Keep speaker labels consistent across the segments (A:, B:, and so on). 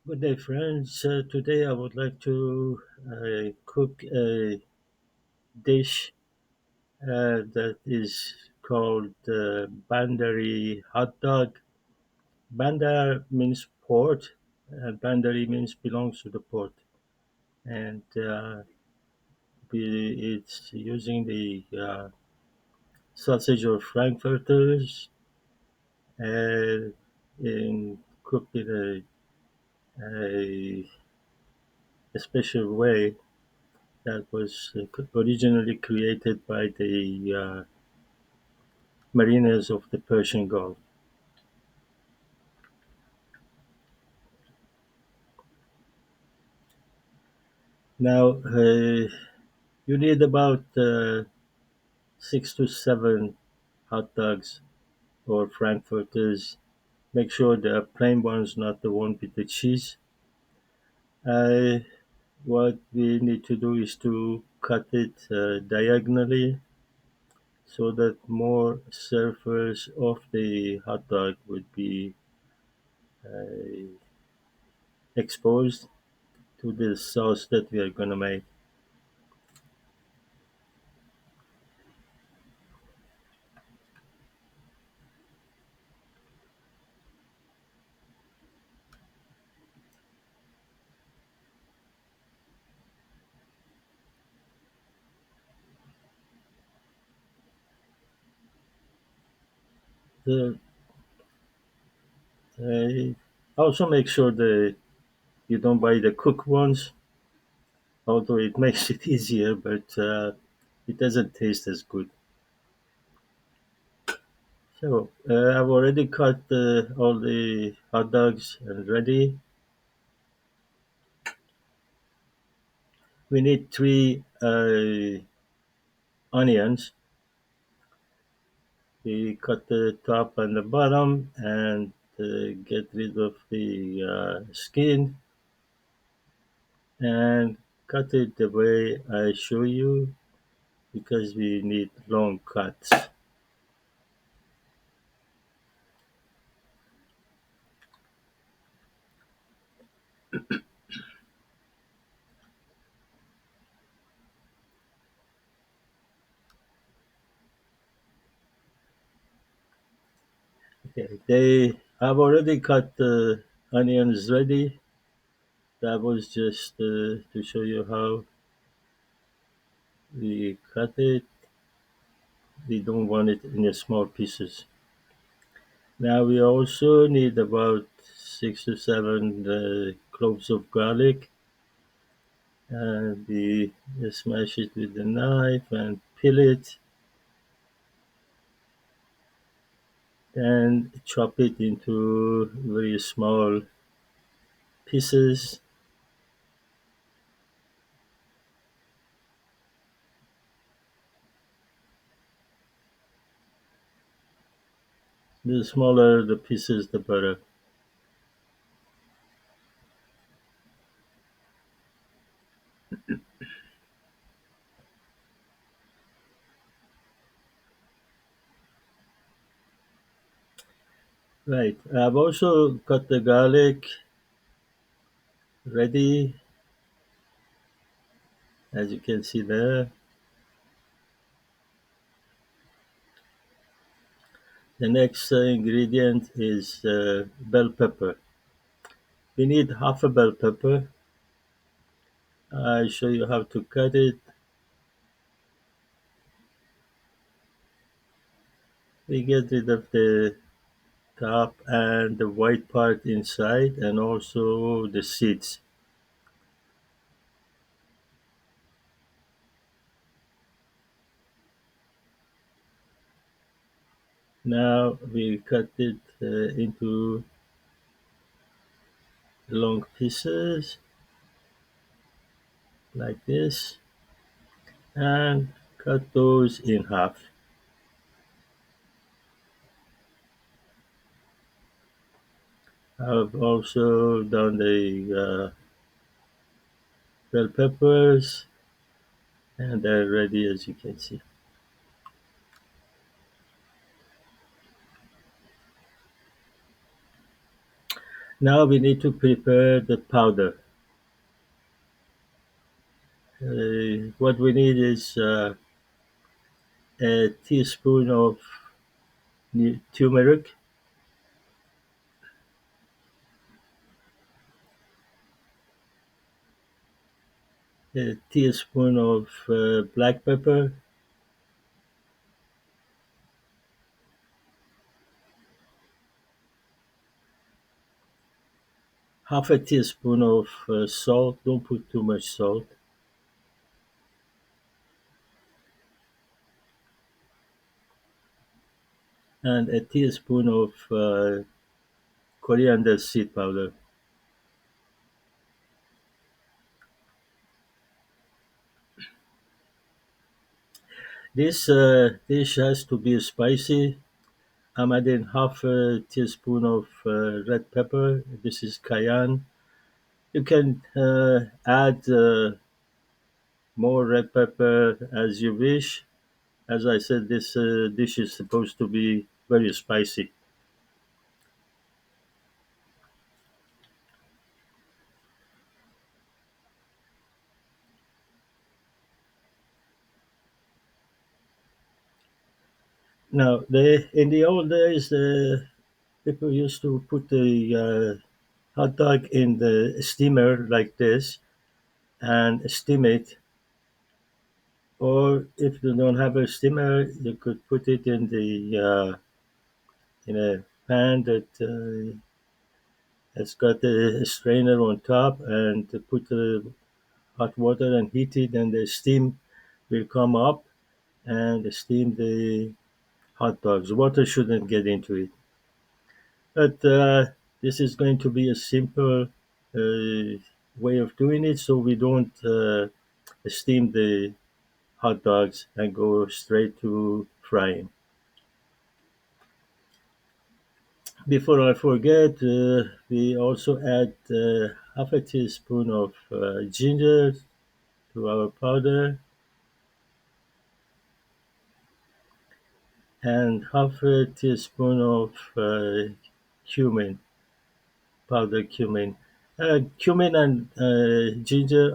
A: Good day, friends. Today I would like to cook a dish that is called Bandari Hot Dog. Bandar means port, and Bandari means belongs to the port. And it's using the sausage or frankfurters and cooked in a special way that was originally created by the mariners of the Persian Gulf. Now, you need about 6 to 7 hot dogs or frankfurters. Make sure they are plain ones, not the one with the cheese. Uh, what we need to do is to cut it diagonally so that more surface of the hot dog would be uh, exposed to the sauce that we are going to make. The, also make sure that you don't buy the cooked ones, although it makes it easier, but it doesn't taste as good. So I've already cut all the hot dogs and ready. We need three onions. We cut the top and the bottom and get rid of the skin and cut it the way I show you because we need long cuts. Okay, they have already cut the onions ready. That was just to show you how we cut it. We don't want it in small pieces. Now we also need about 6 to 7 cloves of garlic, and we smash it with the knife and peel it, then chop it into very small pieces. The smaller the pieces, the better. Right. I've also cut the garlic ready, as you can see there. The next ingredient is bell pepper. We need half a bell pepper. I'll show you how to cut it. We get rid of the top and the white part inside and also the seeds. Now we cut it into long pieces like this and cut those in half. I've also done the bell peppers and they're ready as you can see. Now we need to prepare the powder. What we need is a teaspoon of turmeric, a teaspoon of black pepper, half a teaspoon of salt. Don't put too much salt, and a teaspoon of coriander seed powder. This dish has to be spicy. I'm adding half a teaspoon of red pepper. This is cayenne. You can add more red pepper as you wish. As I said, this dish is supposed to be very spicy. Now, in the old days, people used to put the hot dog in the steamer like this and steam it. Or if you don't have a steamer, you could put it in a pan that has got a strainer on top, and to put the hot water and heat it, and the steam will come up and steam the hot dogs. Water shouldn't get into it. But this is going to be a simple way of doing it, so we don't steam the hot dogs and go straight to frying. Before I forget, we also add half a teaspoon of ginger to our powder and half a teaspoon of cumin, powdered cumin. Cumin and ginger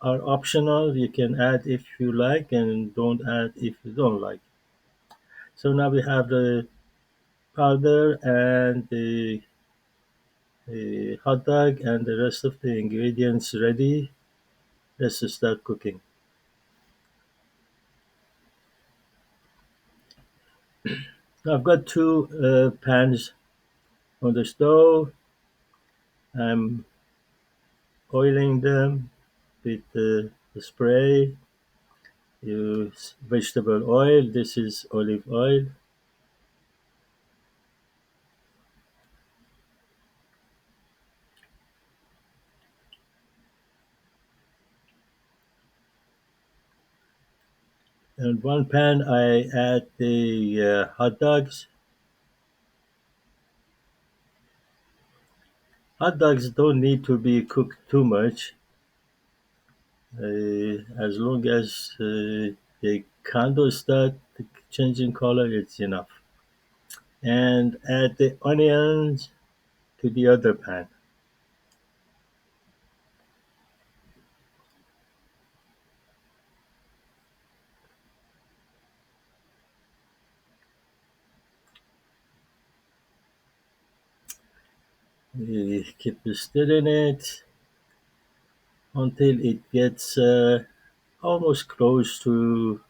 A: are optional. You can add if you like and don't add if you don't like. So now we have the powder and the hot dog and the rest of the ingredients ready. Let's start cooking. I've got two pans on the stove. I'm oiling them with the spray. Use vegetable oil. This is olive oil. In one pan, I add the hot dogs. Hot dogs don't need to be cooked too much. As long as the candle start changing color, it's enough. And add the onions to the other pan. Keep stirring it until it gets almost close to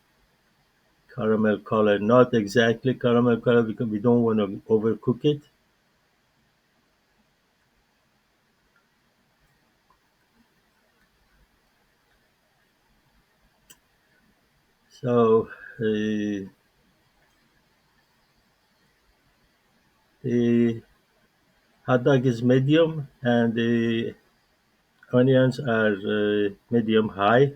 A: caramel color. Not exactly caramel color because we don't want to overcook it. So the hot dog is medium and the onions are medium high.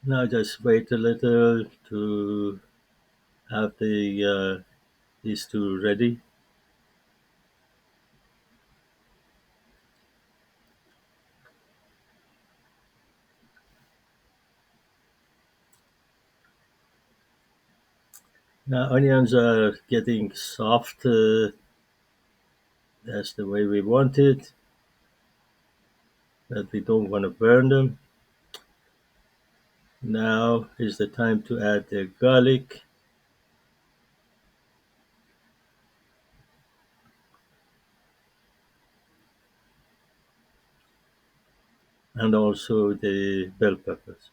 A: Now just wait a little to have these two ready. Now onions are getting soft. That's the way we want it, but we don't want to burn them. Now is the time to add the garlic and also the bell peppers.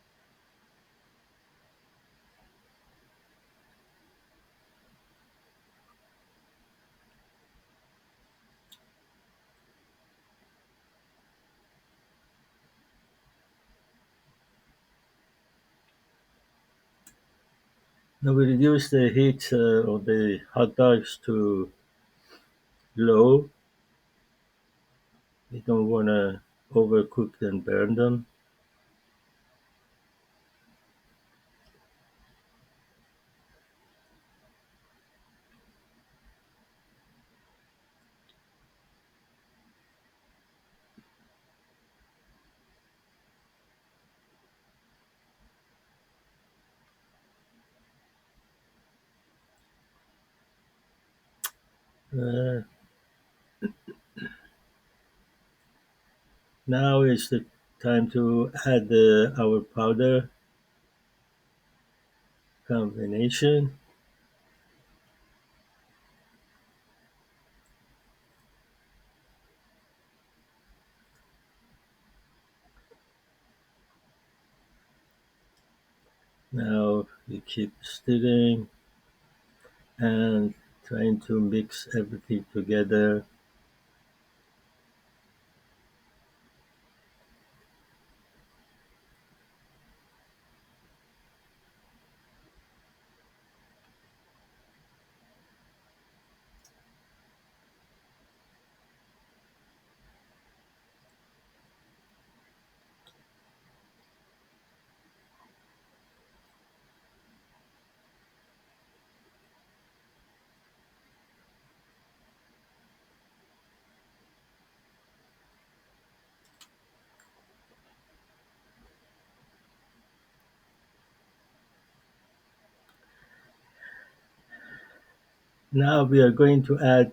A: Now we reduce the heat of the hot dogs to low. We don't want to overcook and burn them. Uh, Now is the time to add our powder combination. Now we keep stirring and trying to mix everything together. Now we are going to add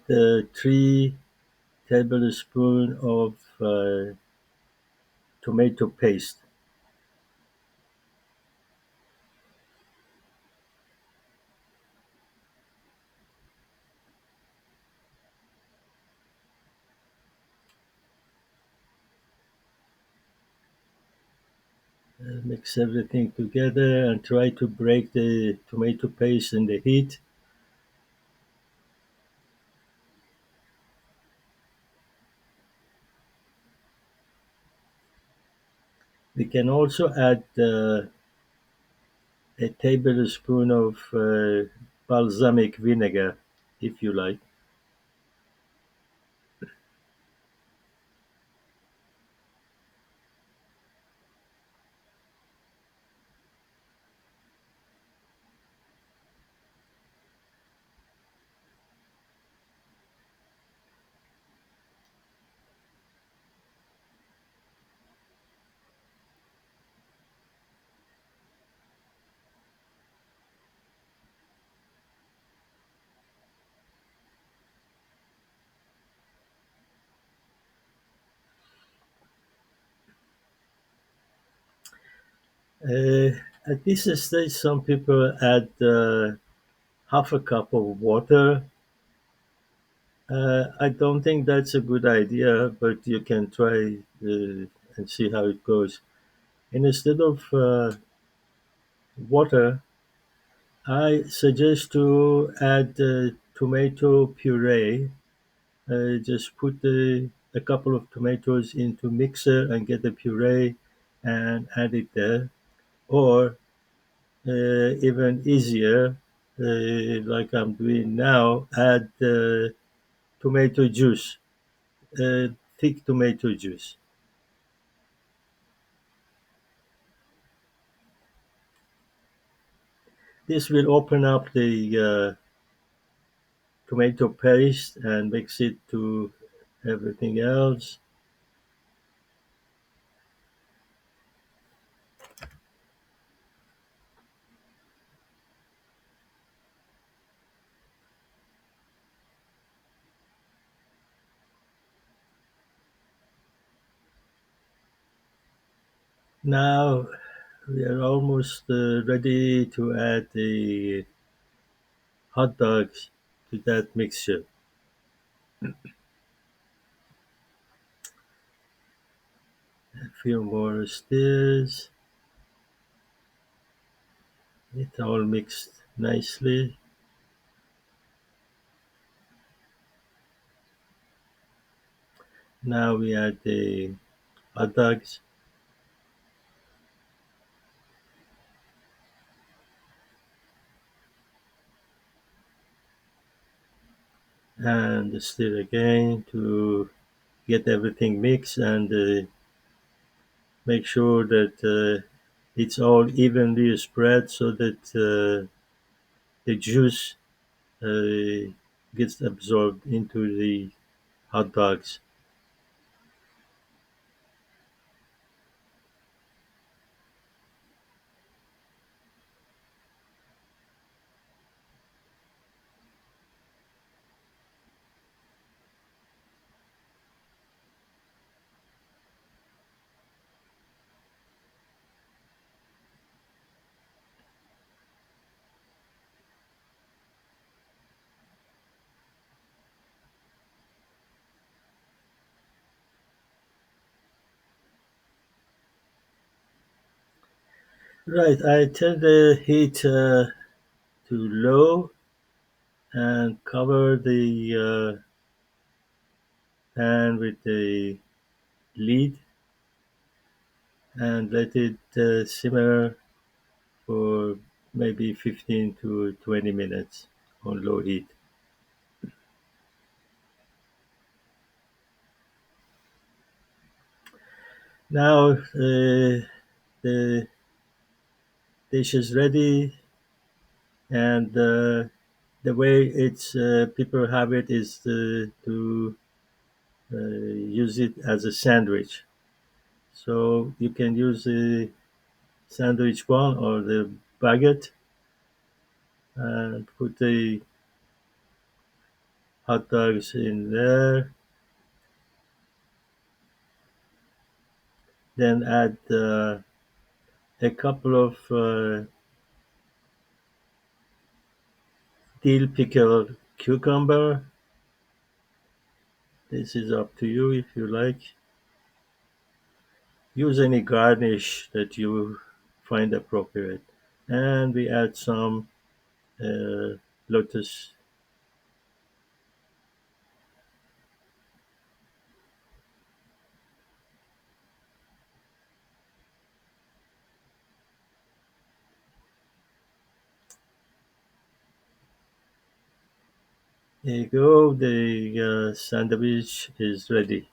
A: 3 tablespoons of tomato paste. Mix everything together and try to break the tomato paste in the heat. We can also add a tablespoon of balsamic vinegar if you like. Uh, at this stage, some people add half a cup of water. I don't think that's a good idea, but you can try and see how it goes. And instead of water, I suggest to add tomato puree. Just put a couple of tomatoes into mixer and get the puree and add it there. Or even easier, like I'm doing now, add tomato juice, uh, thick tomato juice. This will open up the tomato paste and mix it to everything else. Now we are almost ready to add the hot dogs to that mixture. A few more stirs. It all mixed nicely. Now we add the hot dogs and stir again to get everything mixed and make sure that it's all evenly spread so that the juice uh, gets absorbed into the hot dogs. Right, I turn the heat to low and cover the pan with the lid and let it simmer for maybe 15 to 20 minutes on low heat. Now the dish is ready, and the way it's people have it is to use it as a sandwich. So you can use the sandwich bun or the baguette and put the hot dogs in there. Then add a couple of dill pickled cucumber. This is up to you if you like. Use any garnish that you find appropriate. And we add some uh, lotus. There you go. The sandwich is ready.